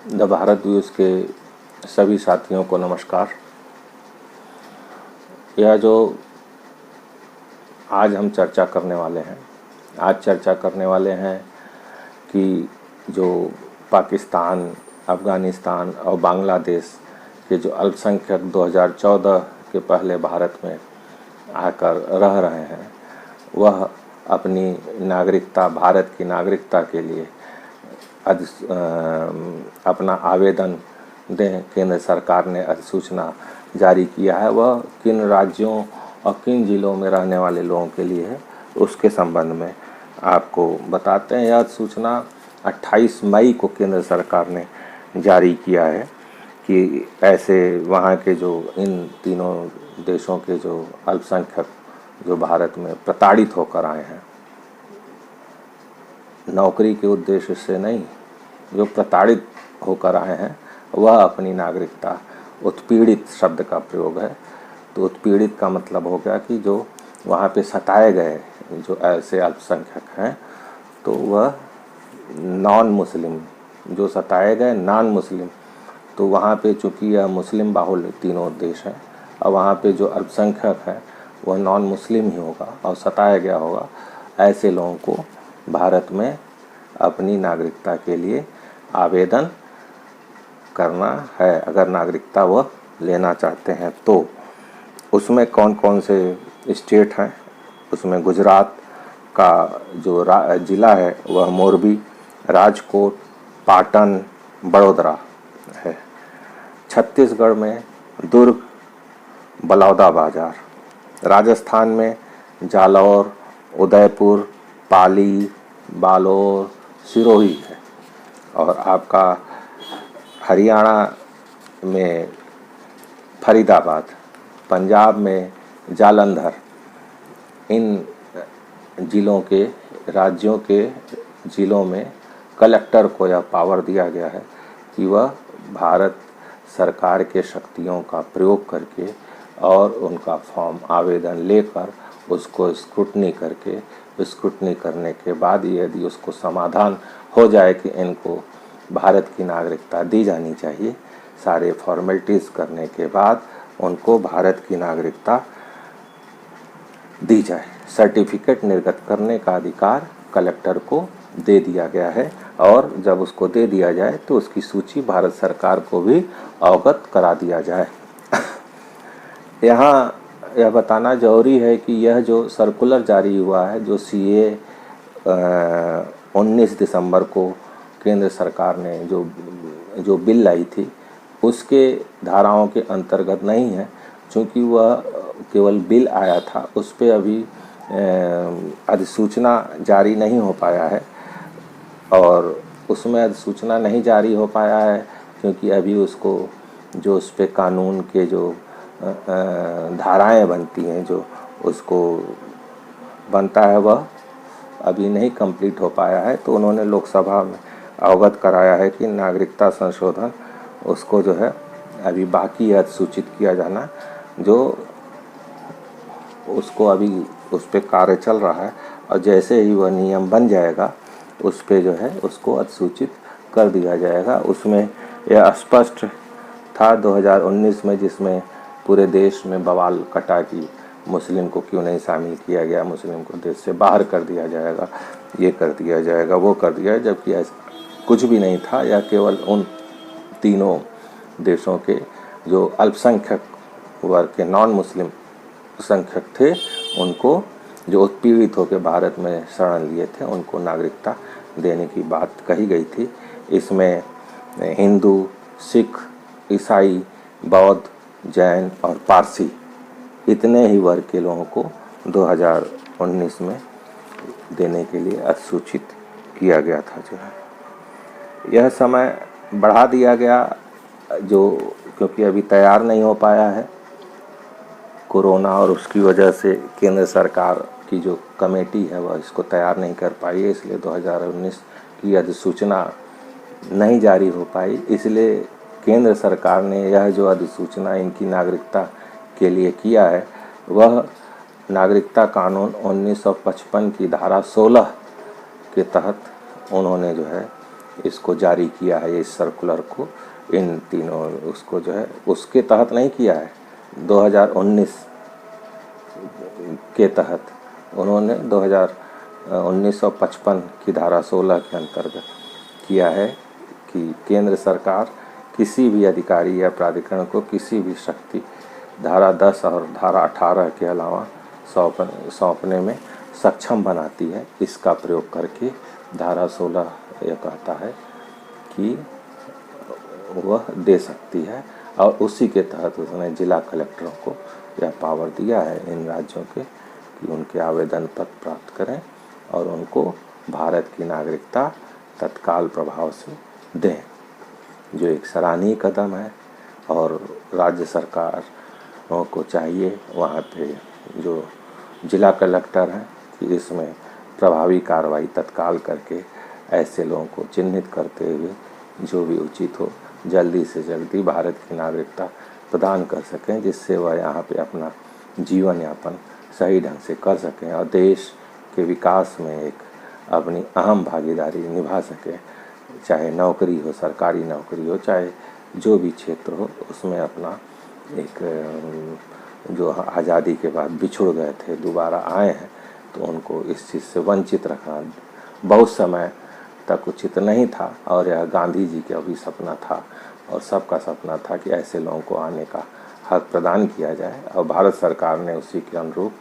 The Bharat views के सभी साथियों को नमस्कार। यह जो आज हम चर्चा करने वाले हैं, कि जो पाकिस्तान, अफ़गानिस्तान और बांग्लादेश के जो अल्पसंख्यक 2014 के पहले भारत में आकर रह रहे हैं, वह अपनी नागरिकता, भारत की नागरिकता के लिए अपना आवेदन दें। केंद्र सरकार ने अधिसूचना जारी किया है। वह किन राज्यों और किन ज़िलों में रहने वाले लोगों के लिए है, उसके संबंध में आपको बताते हैं। यह अधिसूचना 28 मई को केंद्र सरकार ने जारी किया है कि ऐसे वहाँ के जो इन तीनों देशों के जो अल्पसंख्यक जो भारत में प्रताड़ित होकर आए हैं, नौकरी के उद्देश्य से नहीं, जो प्रताड़ित होकर आए हैं, वह अपनी नागरिकता, उत्पीड़ित शब्द का प्रयोग है, तो उत्पीड़ित का मतलब हो गया कि जो वहाँ पे सताए गए जो ऐसे अल्पसंख्यक हैं, तो वह नॉन मुस्लिम, जो सताए गए नॉन मुस्लिम, तो वहाँ पे चूँकि यह मुस्लिम बाहुल्य तीनों देश हैं और वहाँ पे जो अल्पसंख्यक है वह नॉन मुस्लिम ही होगा और सताया गया होगा, ऐसे लोगों को भारत में अपनी नागरिकता के लिए आवेदन करना है। अगर नागरिकता वह लेना चाहते हैं तो उसमें कौन कौन से स्टेट हैं, उसमें गुजरात का जो ज़िला है वह मोरबी, राजकोट, पाटन, बड़ोदरा है। छत्तीसगढ़ में दुर्ग, बलौदा बाजार, राजस्थान में जालौर, उदयपुर, पाली, बालोर, सिरोही है, और आपका हरियाणा में फरीदाबाद, पंजाब में जालंधर। इन ज़िलों के, राज्यों के ज़िलों में कलेक्टर को यह पावर दिया गया है कि वह भारत सरकार के शक्तियों का प्रयोग करके और उनका फॉर्म आवेदन लेकर उसको स्क्रूटनी करके, स्क्रूटनी करने के बाद यदि उसको समाधान हो जाए कि इनको भारत की नागरिकता दी जानी चाहिए, सारे फॉर्मेलिटीज़ करने के बाद उनको भारत की नागरिकता दी जाए। सर्टिफिकेट निर्गत करने का अधिकार कलेक्टर को दे दिया गया है, और जब उसको दे दिया जाए तो उसकी सूची भारत सरकार को भी अवगत करा दिया जाए। यहाँ यह बताना जरूरी है कि यह जो सर्कुलर जारी हुआ है, जो CA 19 दिसंबर को केंद्र सरकार ने जो बिल लाई थी, उसके धाराओं के अंतर्गत नहीं है, क्योंकि वह केवल बिल आया था, उस पर अभी अधिसूचना जारी नहीं हो पाया है। और उसमें अधिसूचना नहीं जारी हो पाया है क्योंकि अभी उसको जो उस पर कानून के जो धाराएं बनती हैं, जो उसको बनता है, वह अभी नहीं कंप्लीट हो पाया है। तो उन्होंने लोकसभा में अवगत कराया है कि नागरिकता संशोधन उसको जो है अभी बाकी है अधिसूचित किया जाना, जो उसको अभी उस पर कार्य चल रहा है, और जैसे ही वह नियम बन जाएगा उस पर जो है उसको अधिसूचित कर दिया जाएगा। उसमें यह स्पष्ट था 2019 में, जिसमें पूरे देश में बवाल कटा कि मुस्लिम को क्यों नहीं शामिल किया गया, मुस्लिम को देश से बाहर कर दिया जाएगा, ये कर दिया जाएगा, वो कर दिया, जबकि ऐसा कुछ भी नहीं था। यह केवल उन तीनों देशों के जो अल्पसंख्यक वर्ग के नॉन मुस्लिम संख्यक थे, उनको जो उत्पीड़ित होकर भारत में शरण लिए थे, उनको नागरिकता देने की बात कही गई थी। इसमें हिंदू, सिख, ईसाई, बौद्ध, जैन और पारसी, इतने ही वर्ग के लोगों को 2019 में देने के लिए अधिसूचित किया गया था। जो है यह समय बढ़ा दिया गया, जो क्योंकि अभी तैयार नहीं हो पाया है कोरोना, और उसकी वजह से केंद्र सरकार की जो कमेटी है वह इसको तैयार नहीं कर पाई है, इसलिए 2019 की अधिसूचना नहीं जारी हो पाई। इसलिए केंद्र सरकार ने यह जो अधिसूचना इनकी नागरिकता के लिए किया है, वह नागरिकता कानून 1955 की धारा 16 के तहत उन्होंने जो है इसको जारी किया है, इस सर्कुलर को, इन तीनों उसको जो है उसके तहत नहीं किया है, 2019 के तहत उन्होंने 1955 की धारा 16 के अंतर्गत किया है कि केंद्र सरकार किसी भी अधिकारी या प्राधिकरण को किसी भी शक्ति धारा 10 और धारा 18 के अलावा सौंपने में सक्षम बनाती है। इसका प्रयोग करके धारा 16 यह कहता है कि वह दे सकती है, और उसी के तहत उसने जिला कलेक्टरों को यह पावर दिया है इन राज्यों के कि उनके आवेदन पत्र प्राप्त करें और उनको भारत की नागरिकता तत्काल प्रभाव से दें, जो एक सराहनीय कदम है। और राज्य सरकारों को चाहिए वहाँ पे जो जिला कलेक्टर हैं कि इसमें प्रभावी कार्रवाई तत्काल करके ऐसे लोगों को चिन्हित करते हुए जो भी उचित हो जल्दी से जल्दी भारत की नागरिकता प्रदान कर सकें, जिससे वह यहाँ पे अपना जीवन यापन सही ढंग से कर सकें और देश के विकास में एक अपनी अहम भागीदारी निभा सकें। चाहे नौकरी हो, सरकारी नौकरी हो, चाहे जो भी क्षेत्र हो, उसमें अपना एक जो आज़ादी के बाद बिछुड़ गए थे दोबारा आए हैं तो उनको इस चीज़ से वंचित रखना बहुत समय तक उचित नहीं था, और यह गांधी जी का भी सपना था और सबका सपना था कि ऐसे लोगों को आने का हक प्रदान किया जाए, और भारत सरकार ने उसी के अनुरूप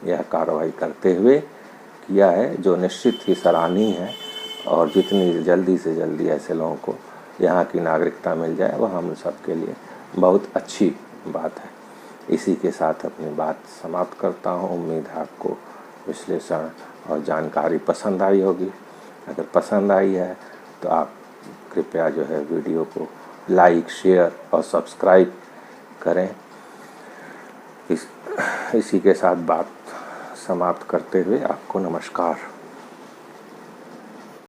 यह कार्रवाई करते हुए किया है, जो निश्चित ही सराहनीय है। और जितनी जल्दी से जल्दी ऐसे लोगों को यहाँ की नागरिकता मिल जाए वह हम सब के लिए बहुत अच्छी बात है। इसी के साथ अपनी बात समाप्त करता हूँ। उम्मीद है आपको विश्लेषण और जानकारी पसंद आई होगी। अगर पसंद आई है तो आप कृपया जो है वीडियो को लाइक, शेयर और सब्सक्राइब करें। इसी के साथ बात समाप्त करते हुए आपको नमस्कार।